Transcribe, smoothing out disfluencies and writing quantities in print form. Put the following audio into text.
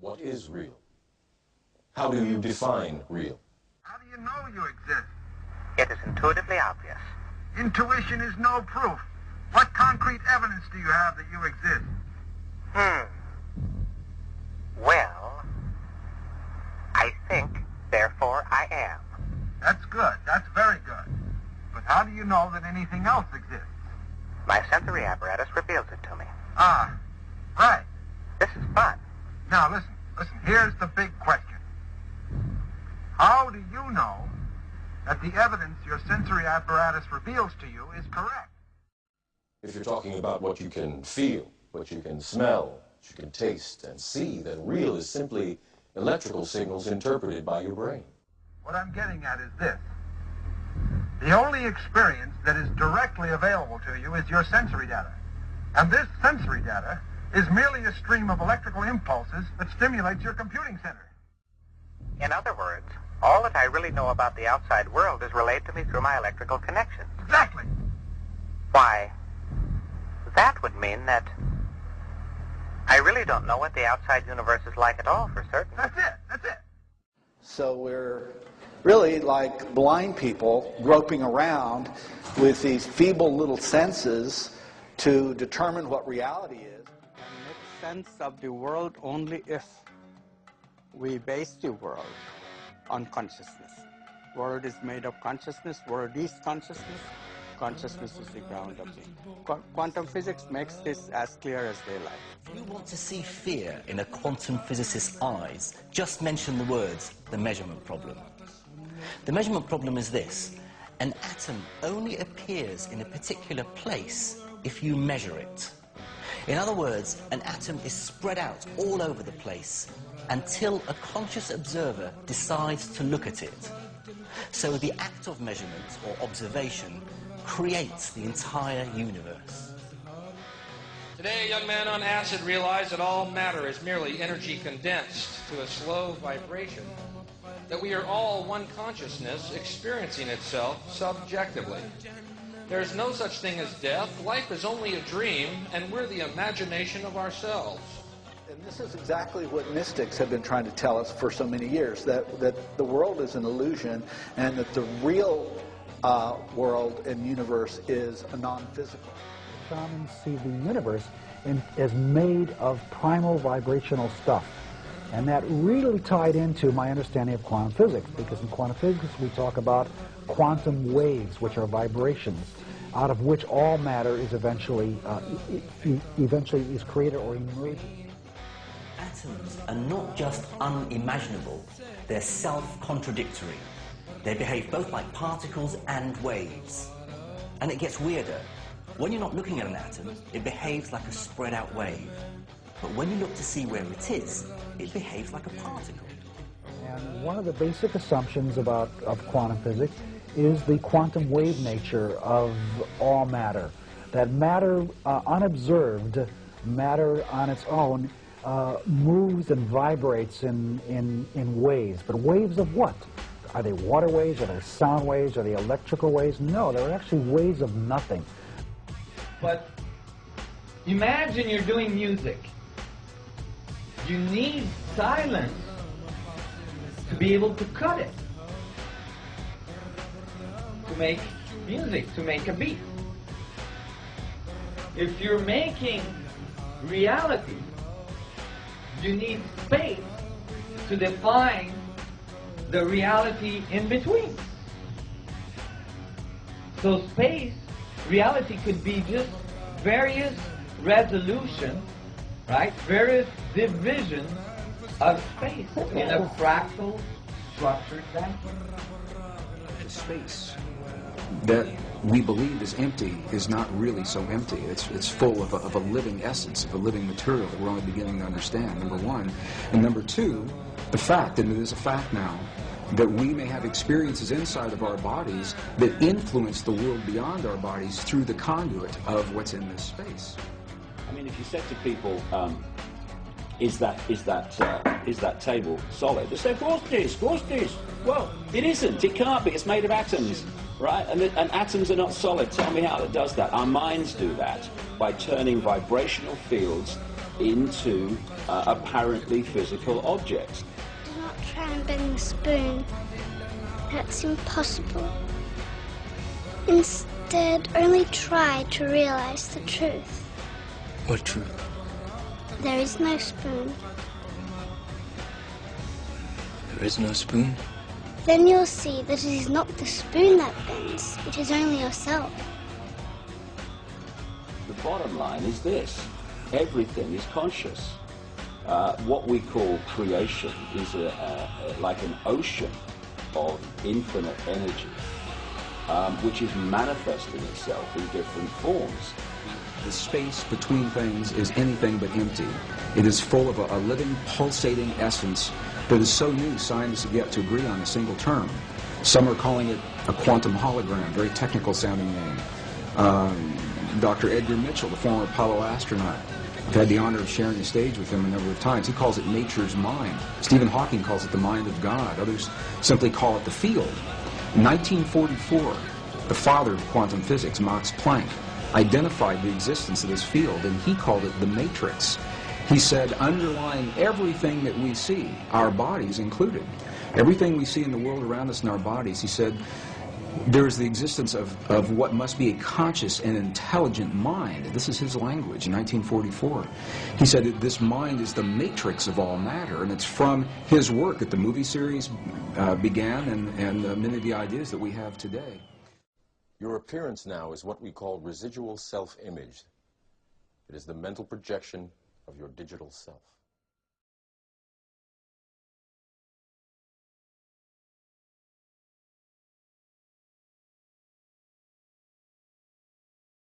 What is real? How do you define real? How do you know you exist? It is intuitively obvious. Intuition is no proof. What concrete evidence do you have that you exist? Well, I think, therefore I am. That's good. That's very good. But how do you know that anything else exists? My sensory apparatus reveals it to me. Ah, right. This is fun. Now listen. Here's the big question. How do you know that the evidence your sensory apparatus reveals to you is correct? If you're talking about what you can feel, what you can smell, what you can taste and see, then real is simply electrical signals interpreted by your brain. What I'm getting at is this. The only experience that is directly available to you is your sensory data. And this sensory data is merely a stream of electrical impulses that stimulates your computing center. In other words, all that I really know about the outside world is relayed to me through my electrical connections. Exactly. Why, that would mean that I really don't know what the outside universe is like at all, for certain. That's it. So we're really like blind people groping around with these feeble little senses to determine what reality is. And make sense of the world only if we base the world on consciousness. World is made of consciousness. World is consciousness. Consciousness is the ground of it. Quantum physics makes this as clear as daylight. If you want to see fear in a quantum physicist's eyes, just mention the words, the measurement problem. The measurement problem is this: an atom only appears in a particular place if you measure it. In other words, an atom is spread out all over the place until a conscious observer decides to look at it. So the act of measurement or observation creates the entire universe. Today, a young man on acid realized that all matter is merely energy condensed to a slow vibration, that we are all one consciousness experiencing itself subjectively. There's no such thing as death. Life is only a dream, and we're the imagination of ourselves. And this is exactly what mystics have been trying to tell us for so many years, that the world is an illusion and that the real world and universe is a non-physical. Shamans see the universe as made of primal vibrational stuff. And that really tied into my understanding of quantum physics, because in quantum physics we talk about quantum waves, which are vibrations, out of which all matter is eventually is created or emerges. Atoms are not just unimaginable, they're self-contradictory. They behave both like particles and waves. And it gets weirder. When you're not looking at an atom, it behaves like a spread-out wave. But when you look to see where it is, it behaves like a particle. And one of the basic assumptions of quantum physics is the quantum wave nature of all matter. That matter, unobserved, matter on its own, moves and vibrates in waves. But waves of what? Are they water waves? Are they sound waves? Are they electrical waves? No, they're actually waves of nothing. But imagine you're doing music. You need silence to be able to cut it, to make music, to make a beat. If you're making reality, you need space to define the reality in between. So space, reality could be just various resolutions, right? Various divisions of space in a fractal structured vacuum. The space that we believe is empty is not really so empty. It's full of a living essence, of a living material that we're only beginning to understand, number one. And number two, the fact, and it is a fact now, that we may have experiences inside of our bodies that influence the world beyond our bodies through the conduit of what's in this space. I mean, if you said to people, is that table solid? They say, of course it is, of course it is. Well, it isn't, it can't be, it's made of atoms, right? And atoms are not solid. Tell me how it does that. Our minds do that by turning vibrational fields into apparently physical objects. Do not try and bend the spoon. That's impossible. Instead, only try to realize the truth. What truth? There is no spoon. There is no spoon? Then you'll see that it is not the spoon that bends, it is only yourself. The bottom line is this: everything is conscious. What we call creation is like an ocean of infinite energy, which is manifesting itself in different forms. The space between things is anything but empty. It is full of a living, pulsating essence that is so new scientists have yet to agree on a single term. Some are calling it a quantum hologram, very technical sounding name. Dr. Edgar Mitchell, the former Apollo astronaut, I've had the honor of sharing the stage with him a number of times. He calls it nature's mind. Stephen Hawking calls it the mind of God. Others simply call it the field. In 1944, the father of quantum physics, Max Planck, identified the existence of this field, and he called it the matrix. He said, underlying everything that we see, our bodies included, everything we see in the world around us in our bodies, he said, there is the existence of what must be a conscious and intelligent mind. This is his language in 1944. He said that this mind is the matrix of all matter, and it's from his work that the movie series began and many of the ideas that we have today. Your appearance now is what we call residual self-image. It is the mental projection of your digital self.